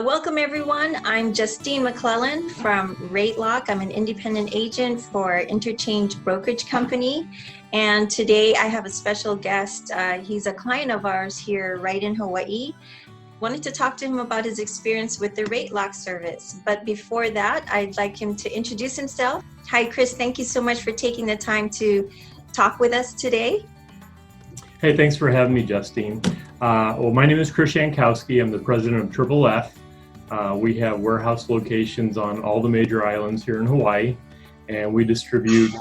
Welcome everyone. I'm Justine McClellan from Ratelock. I'm an independent agent for Interchange Brokerage Company. And today I have a special guest. He's a client of ours here right in Hawaii. Wanted to talk to him about his experience with the Ratelock service. But before that, I'd like him to introduce himself. Hi, Chris. Thank you so much for taking the time to talk with us today. Hey, thanks for having me, Justine. Well, my name is Chris Yankowski. I'm the president of Triple F. We have warehouse locations on all the major islands here in Hawaii, and we distribute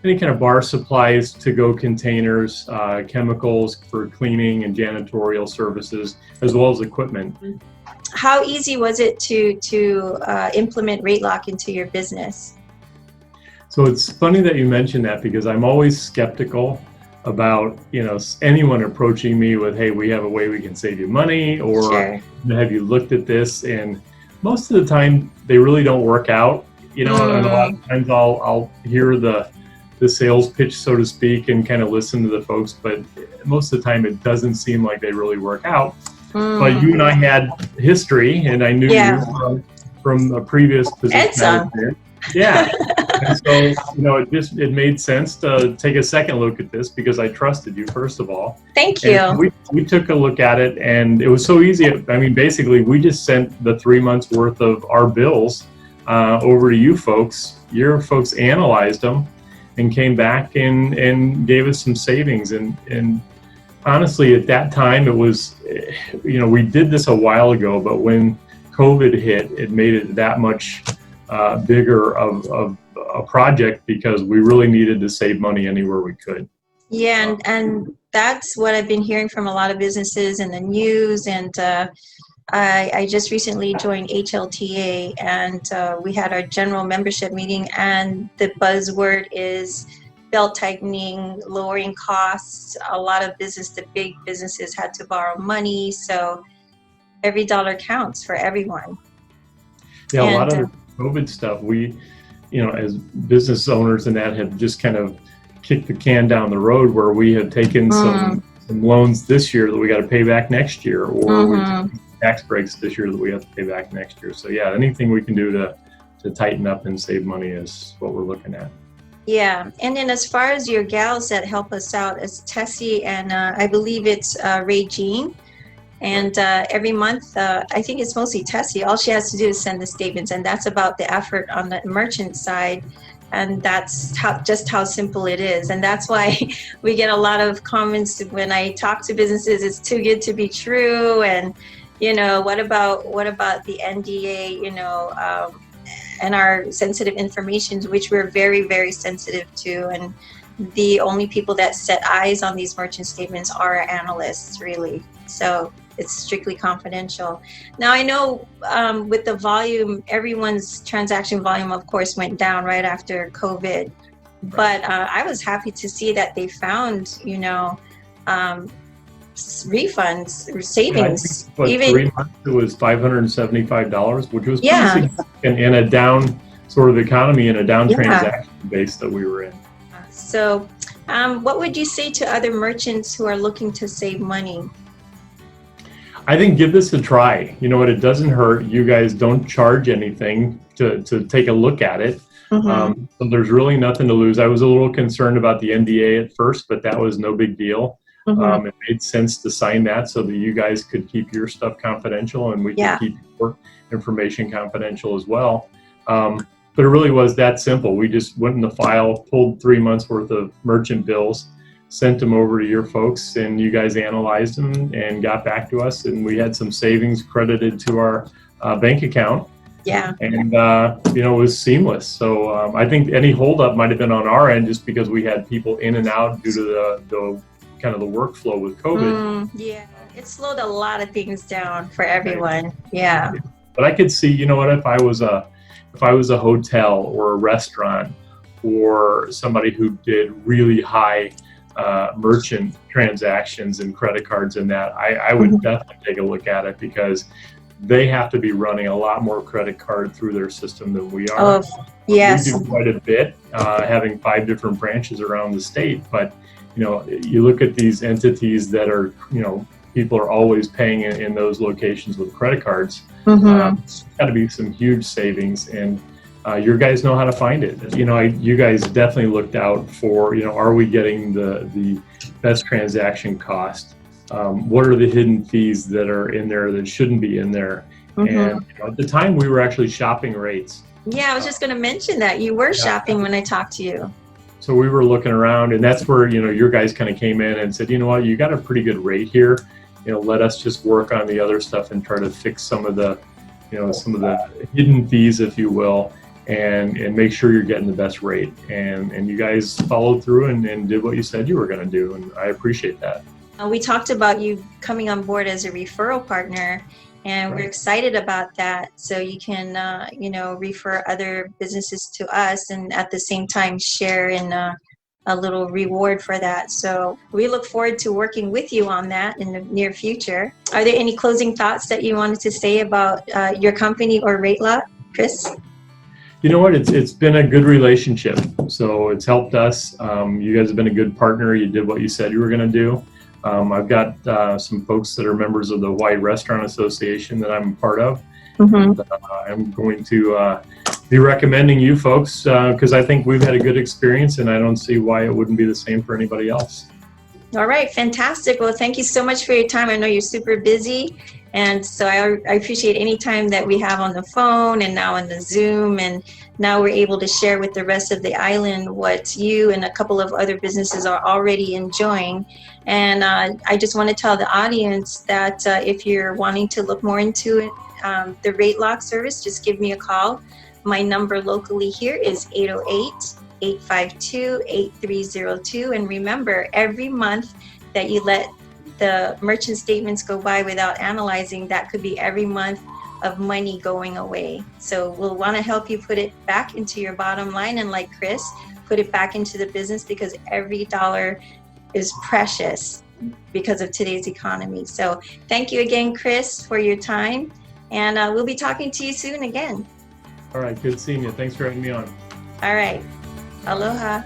any kind of bar supplies, to-go containers, chemicals for cleaning and janitorial services, as well as equipment. How easy was it to implement Ratelock into your business? So it's funny that you mentioned that, because I'm always skeptical about anyone approaching me with, hey, we have a way we can save you money, or Sure. Have you looked at this? And most of the time they really don't work out, and a lot of times I'll hear the sales pitch, so to speak, and kind of listen to the folks, but most of the time it doesn't seem like they really work out. But you and I had history, and I knew you from a previous position. Yeah. And so, it made sense to take a second look at this, because I trusted you, first of all. Thank you. And we took a look at it, and it was so easy. I mean, basically, we just sent the 3 months worth of our bills over to you folks. Your folks analyzed them and came back and gave us some savings. And honestly, at that time, it was, we did this a while ago, but when COVID hit, it made it that much bigger of a project, because we really needed to save money anywhere we could. Yeah, and that's what I've been hearing from a lot of businesses in the news. And I just recently joined HLTA, and we had our general membership meeting, and the buzzword is belt tightening, lowering costs. A lot of the big businesses had to borrow money, so every dollar counts for everyone. Yeah, a lot of the COVID stuff, we, as business owners and that, have just kind of kicked the can down the road, where we had taken some loans this year that we got to pay back next year, or we took tax breaks this year that we have to pay back next year. So yeah, anything we can do to tighten up and save money is what we're looking at. Yeah, and then as far as your gals that help us out, is Tessie, and I believe it's Ray Jean. And every month, I think it's mostly Tessie. All she has to do is send the statements, and that's about the effort on the merchant side. And that's just how simple it is. And that's why we get a lot of comments when I talk to businesses. It's too good to be true. And what about the NDA? And our sensitive information, which we're very, very sensitive to. And the only people that set eyes on these merchant statements are our analysts, really. So it's strictly confidential. Now, I know with the volume, everyone's transaction volume, of course, went down right after COVID. But I was happy to see that they found, refunds or savings. Yeah, even 3 months, it was $575, which was pretty significant in a down sort of economy, in a down transaction base that we were in. So what would you say to other merchants who are looking to save money? I think give this a try. You know what? It doesn't hurt. You guys don't charge anything to take a look at it. So there's really nothing to lose. I was a little concerned about the NDA at first, but that was no big deal. It made sense to sign that so that you guys could keep your stuff confidential, and we could keep your information confidential as well. But it really was that simple. We just went in the file, pulled 3 months worth of merchant bills, sent them over to your folks, and you guys analyzed them and got back to us, and we had some savings credited to our bank account. Yeah. And it was seamless. So I think any holdup might have been on our end, just because we had people in and out due to the kind of the workflow with COVID. Yeah, it slowed a lot of things down for everyone. Yeah. But I could see, what, if I was a hotel or a restaurant, or somebody who did really high merchant transactions and credit cards and that, I would definitely take a look at it, because they have to be running a lot more credit card through their system than we are. Yes. We do quite a bit, having 5 different branches around the state. But, you look at these entities that are, people are always paying in those locations with credit cards. It's got to be some huge savings, and your guys know how to find it. You guys definitely looked out for, are we getting the best transaction cost? What are the hidden fees that are in there that shouldn't be in there? And at the time, we were actually shopping rates. Yeah, I was just going to mention that you were shopping when I talked to you. So we were looking around, and that's where your guys kind of came in and said, you know what, you got a pretty good rate here. Let us just work on the other stuff and try to fix some of the hidden fees, if you will, and make sure you're getting the best rate. And you guys followed through and did what you said you were going to do, and I appreciate that. We talked about you coming on board as a referral partner, and we're excited about that. So you can, refer other businesses to us, and at the same time share in a little reward for that. So we look forward to working with you on that in the near future. Are there any closing thoughts that you wanted to say about your company or Ratelock, Chris? You know what? It's been a good relationship. So it's helped us. You guys have been a good partner. You did what you said you were going to do. I've got some folks that are members of the Hawaii Restaurant Association that I'm a part of. And, I'm going to be recommending you folks because I think we've had a good experience, and I don't see why it wouldn't be the same for anybody else. All right, fantastic. Well, thank you so much for your time. I know you're super busy, and so I appreciate any time that we have on the phone and now on the Zoom, and now we're able to share with the rest of the island what you and a couple of other businesses are already enjoying. And I just want to tell the audience that if you're wanting to look more into it, the Ratelock service, just give me a call. My number locally here is 808-852-8302. And remember, every month that you let the merchant statements go by without analyzing, that could be every month of money going away. So we'll want to help you put it back into your bottom line, and like Chris, put it back into the business, because every dollar is precious because of today's economy. So thank you again, Chris, for your time, and we'll be talking to you soon again. All right, good seeing you. Thanks for having me on. All right. Aloha.